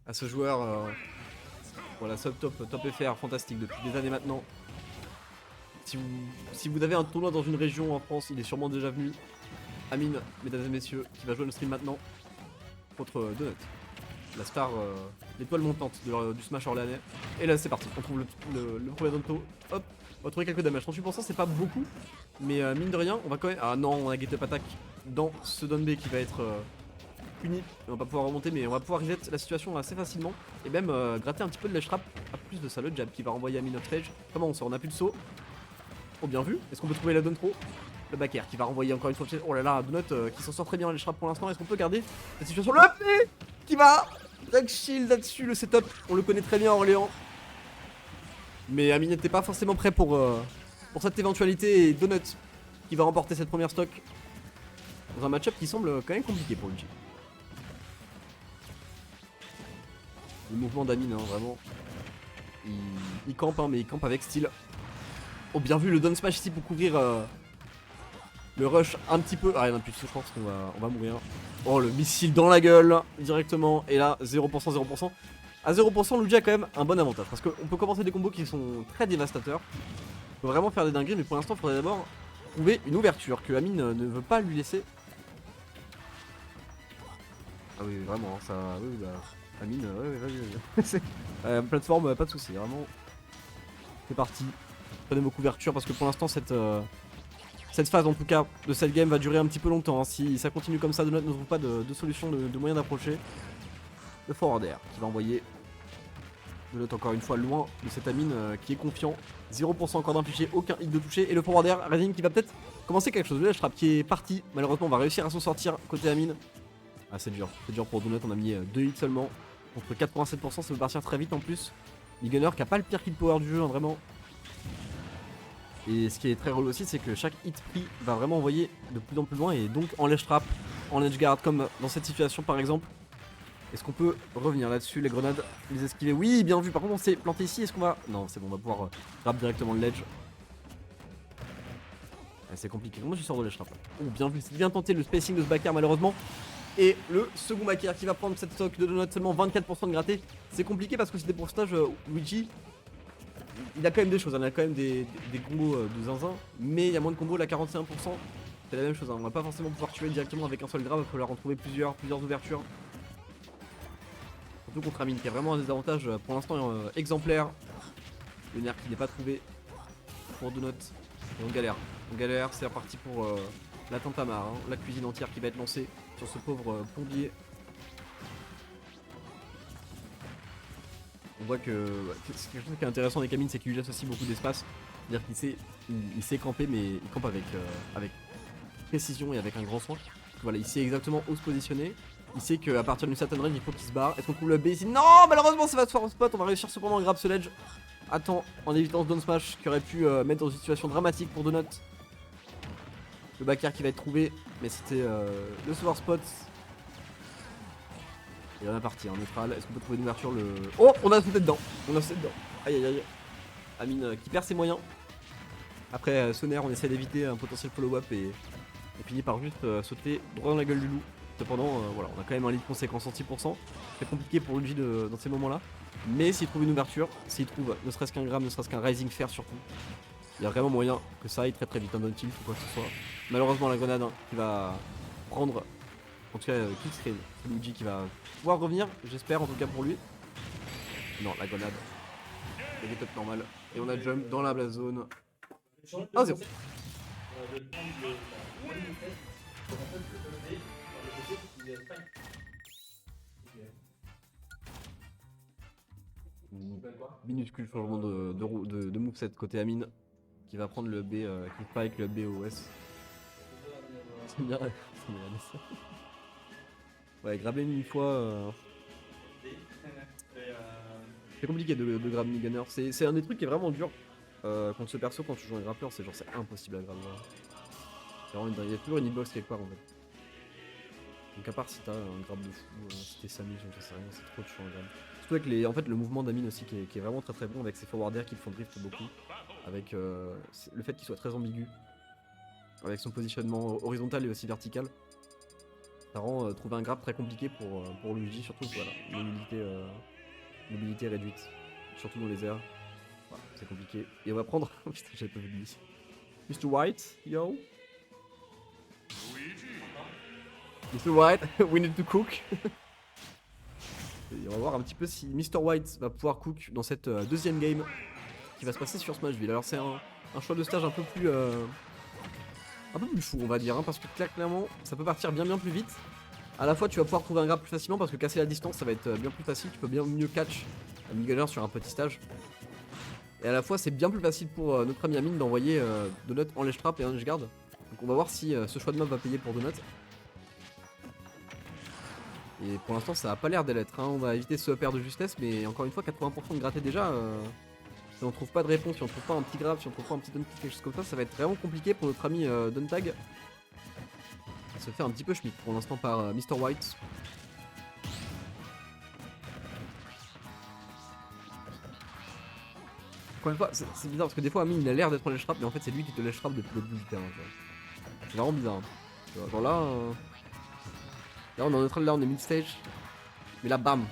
à ce joueur. Voilà, sub top FR, fantastique depuis des années maintenant. Si vous avez un tournoi dans une région en France, il est sûrement déjà venu. Amine, mesdames et messieurs, qui va jouer le stream maintenant contre Donut, la star, l'étoile montante du Smash orléanais. Et là c'est parti, on trouve le premier Donto. Hop, on va trouver quelques damages. 38% c'est pas beaucoup, mais mine de rien, on va quand même. Ah non, on a Get Up Attack dans ce Don B qui va être puni. On va pas pouvoir remonter, mais on va pouvoir reset la situation assez facilement. Et même gratter un petit peu de ledge trap. À plus de ça, le jab qui va renvoyer Amine notre rage. Comment on sort? On a plus de saut. Oh, bien vu. Est-ce qu'on peut trouver la Don Throw? Le back air qui va renvoyer encore une fois. Oh là là, Donut qui s'en sort très bien les shrap pour l'instant. Est-ce qu'on peut garder cette situation? Le play qui va Drag shield là-dessus, le setup. On le connaît très bien Orléans. Mais Amine n'était pas forcément prêt pour cette éventualité. Et Donut qui va remporter cette première stock dans un match-up qui semble quand même compliqué pour Luigi. Le mouvement d'Amine, hein, vraiment. Il campe, hein, mais il campe avec style. Oh, bien vu le down smash ici pour couvrir le rush un petit peu. Ah, il y en a plus, je pense qu'on va mourir. Oh, le missile dans la gueule directement. Et là, 0%, 0%. À 0%, Luigi a quand même un bon avantage. Parce qu'on peut commencer des combos qui sont très dévastateurs. On peut vraiment faire des dingueries, mais pour l'instant, il faudrait d'abord trouver une ouverture que Amine ne veut pas lui laisser. Ah oui, vraiment, ça. Oui, bah. Amine, ouais, vas-y. Plateforme, pas de soucis, vraiment. C'est parti. Prenez vos couvertures parce que pour l'instant, cette phase en tout cas de cette game va durer un petit peu longtemps. Hein. Si ça continue comme ça, Donut ne trouve pas de solution, de moyen d'approcher. Le forward air qui va envoyer Donut encore une fois loin de cette Amine qui est confiant. 0% encore d'infligé, aucun hit de toucher. Et le forward air, Rising qui va peut-être commencer quelque chose. Le ledge trap qui est parti. Malheureusement, on va réussir à s'en sortir côté Amine. Ah, c'est dur pour Donut. On a mis 2 hits seulement. Contre 87%, ça peut partir très vite en plus. Gunner qui a pas le pire kill power du jeu, hein, vraiment. Et ce qui est très relou aussi, c'est que chaque hit pris va vraiment envoyer de plus en plus loin. Et donc en ledge trap, en edge guard, comme dans cette situation par exemple. Est-ce qu'on peut revenir là-dessus? Les grenades, les esquiver? Oui, bien vu. Par contre, on s'est planté ici. Est-ce qu'on va... Non, c'est bon, on va pouvoir grab directement le ledge. Ah, c'est compliqué. Comment je sors de ledge trap? Oh, bien vu. C'est bien tenté le spacing de ce backer malheureusement. Et le second backer qui va prendre cette stock de Donut, seulement 24% de gratté. C'est compliqué parce que c'était pour stage Luigi. Il a quand même des choses, hein. Il a quand même des combos de zinzin, mais il y a moins de combos, là 41%, c'est la même chose, hein. On va pas forcément pouvoir tuer directement avec un seul grab, il va falloir en trouver plusieurs ouvertures. Surtout contre Amine qui a vraiment un désavantage pour l'instant exemplaire. Le nerf qui n'est pas trouvé pour Donut. Et on galère, c'est reparti pour la Tantamar, hein. La cuisine entière qui va être lancée sur ce pauvre plombier. On voit que quelque chose qui est intéressant avec Amine, c'est qu'il lui laisse aussi beaucoup d'espace. C'est-à-dire qu'il sait camper, mais il campe avec précision et avec un grand soin. Voilà, il sait exactement où se positionner. Il sait qu'à partir d'une certaine range, il faut qu'il se barre. Est-ce qu'on trouve le B ici? Non, malheureusement, ça va se faire en spot. On va réussir cependant à grab ce ledge. Attends, en évitant ce down smash qui aurait pu mettre dans une situation dramatique pour Donut. Le backer qui va être trouvé, mais c'était le soir spot. Et on est parti en neutral. Est-ce qu'on peut trouver une ouverture? Oh, on a sauté dedans. Aïe aïe aïe. Amine qui perd ses moyens. Après Soner, on essaie d'éviter un potentiel follow-up et finit par juste sauter droit dans la gueule du loup. Cependant, voilà, on a quand même un lead conséquent 106%. C'est compliqué pour Luigi dans ces moments-là. Mais s'il trouve une ouverture, s'il trouve ne serait-ce qu'un gramme, ne serait-ce qu'un Rising Fair surtout, il y a vraiment moyen que ça aille très très vite, un down tilt ou quoi que ce soit. Malheureusement, la grenade qui va prendre. En tout cas, Kickscreen, c'est Luigi qui va pouvoir revenir, j'espère en tout cas pour lui. Non, la grenade. Il est top normal. Et on a jump dans la blast zone. 1-0. Minuscule changement de moveset côté Amine qui va prendre le B, qui pas avec le B OS. C'est bien, ouais, grabber une fois. C'est compliqué de grab gunner. C'est un des trucs qui est vraiment dur contre ce perso quand tu joues un grappeur. C'est genre, c'est impossible à grabber. Il y a toujours une hitbox quelque part en fait. Donc à part si t'as un grab de fou, si t'es Samy, j'en sais rien, c'est trop de choix un grab. Surtout avec en fait, le mouvement d'Amine aussi qui est vraiment très très bon avec ses forward air qui le font drift beaucoup. Avec le fait qu'il soit très ambigu. Avec son positionnement horizontal et aussi vertical. Ça rend trouver un grab très compliqué pour Luigi, surtout voilà, mobilité réduite, surtout dans les airs. Voilà, c'est compliqué. Et on va prendre. Putain, j'avais pas vu lui. Mr. White, yo. Mr. White, we need to cook. Et on va voir un petit peu si Mr. White va pouvoir cook dans cette deuxième game qui va se passer sur Smashville. Alors c'est un choix de stage un peu plus fou on va dire, hein, parce que clairement ça peut partir bien plus vite. À la fois tu vas pouvoir trouver un grab plus facilement parce que casser la distance ça va être bien plus facile, tu peux bien mieux catch un mid-gunner sur un petit stage. Et à la fois c'est bien plus facile pour notre ami Amine d'envoyer Donut en ledge trap et en edge guard. Donc on va voir si ce choix de map va payer pour Donut. Et pour l'instant ça a pas l'air de l'être, hein. On va éviter ce pair de justesse, mais encore une fois 80% de gratter déjà. Si on trouve pas de réponse, si on trouve pas un petit grab, si on trouve pas un petit dunk quelque chose comme ça va être vraiment compliqué pour notre ami Duntag. Ça se fait un petit peu schmitt pour l'instant par Mr. White. Encore une fois, c'est bizarre parce que des fois Amine il a l'air d'être en ledge trap, mais en fait c'est lui qui te ledge trap depuis le début du terrain. C'est vraiment bizarre. Hein. Genre là, là on est en neutral, là on est mid stage, mais là bam,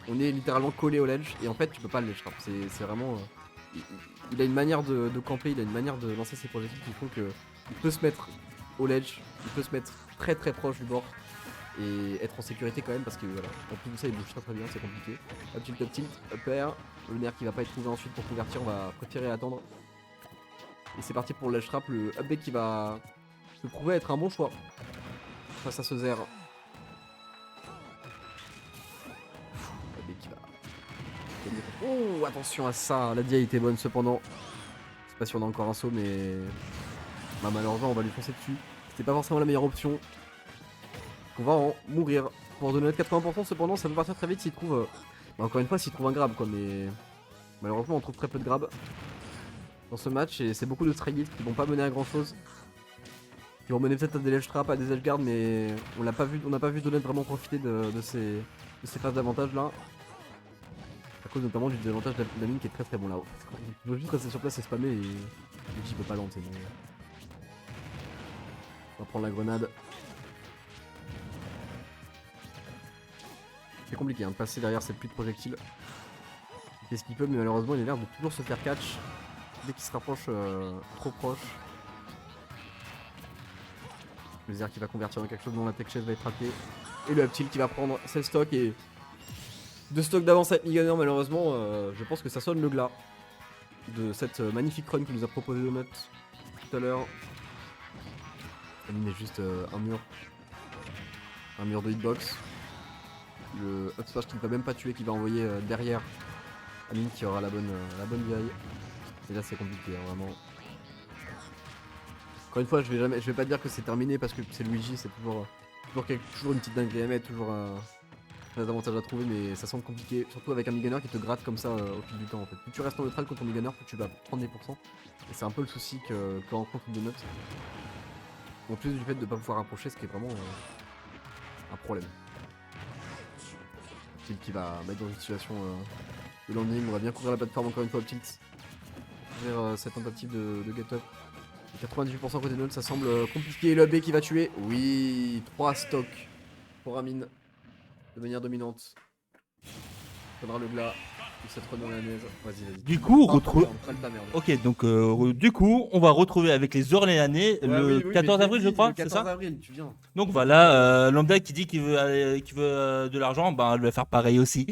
on est littéralement collé au ledge et en fait tu peux pas le ledge trap. C'est vraiment, il a une manière de camper, il a une manière de lancer ses projectiles qui font que il peut se mettre au ledge, il peut se mettre très proche du bord et être en sécurité quand même parce que voilà, en plus de ça il bouge très bien, c'est compliqué. Up tilt, up air, le nerf qui va pas être trouvé ensuite pour convertir, on va préférer attendre. Et c'est parti pour le ledge trap, le up B qui va se prouver être un bon choix face à ce Zer. Up B qui va... Oh attention à ça, la DI était bonne cependant. Je sais pas si on a encore un saut mais... Bah malheureusement on va lui foncer dessus. C'était pas forcément la meilleure option. On va en mourir. Pour donner 80% cependant ça peut partir très vite s'il trouve... Bah, encore une fois s'il trouve un grab quoi, mais... Malheureusement on trouve très peu de grab dans ce match et c'est beaucoup de stray hits qui vont pas mener à grand chose. Qui vont mener peut-être à des ledge traps, à des edge guards, mais on n'a pas vu Donut vraiment profiter de ces phases d'avantage là. À cause notamment du désavantage d'Amine qui est très bon là-haut. Il faut juste rester sur place et spammer et il peut pas lancer. On va prendre la grenade. C'est compliqué hein, de passer derrière cette pluie de projectiles. Il fait ce qu'il peut mais malheureusement il a l'air de toujours se faire catch. Dès qu'il se rapproche trop proche. Le Zer qui va convertir dans quelque chose dont la tech chef va être raté. Et le up tilt qui va prendre 16 stocks et 2 stocks d'avance avec Mid-Gunner malheureusement. Je pense que ça sonne le glas de cette magnifique run qu'il nous a proposé Donut tout à l'heure. Amine est juste un mur de hitbox. Le up smash qui ne peut même pas tuer qui va envoyer derrière Amine qui aura la bonne vieille. Et là c'est compliqué hein, vraiment. Encore une fois je vais pas dire que c'est terminé parce que c'est Luigi, c'est toujours une petite dinguerie à mettre, toujours un avantage à trouver mais ça semble compliqué. Surtout avec un Mid-Gunner qui te gratte comme ça au fil du temps en fait. Plus tu restes en neutral contre ton Mid-Gunner, plus tu vas prendre des pourcents. Et c'est un peu le souci que rencontre Donut. En plus du fait de ne pas pouvoir approcher, ce qui est vraiment un problème. Tilt qui va mettre dans une situation de landing, on va bien couvrir la plateforme encore une fois au tilt. Vers cette tentative de get up. 98% côté Donut, ça semble compliqué. Le B qui va tuer. Oui, 3 stocks pour Amine de manière dominante. Faudra le glas. Cette run orléanaise. Vas-y. Du coup, on retrouve. Ok, donc du coup, on va retrouver avec les Orléanais le 14 avril, je crois, c'est ça? Le 14 avril, tu viens. Donc voilà, Lambda qui dit qu'il veut de l'argent, bah, on va faire pareil aussi.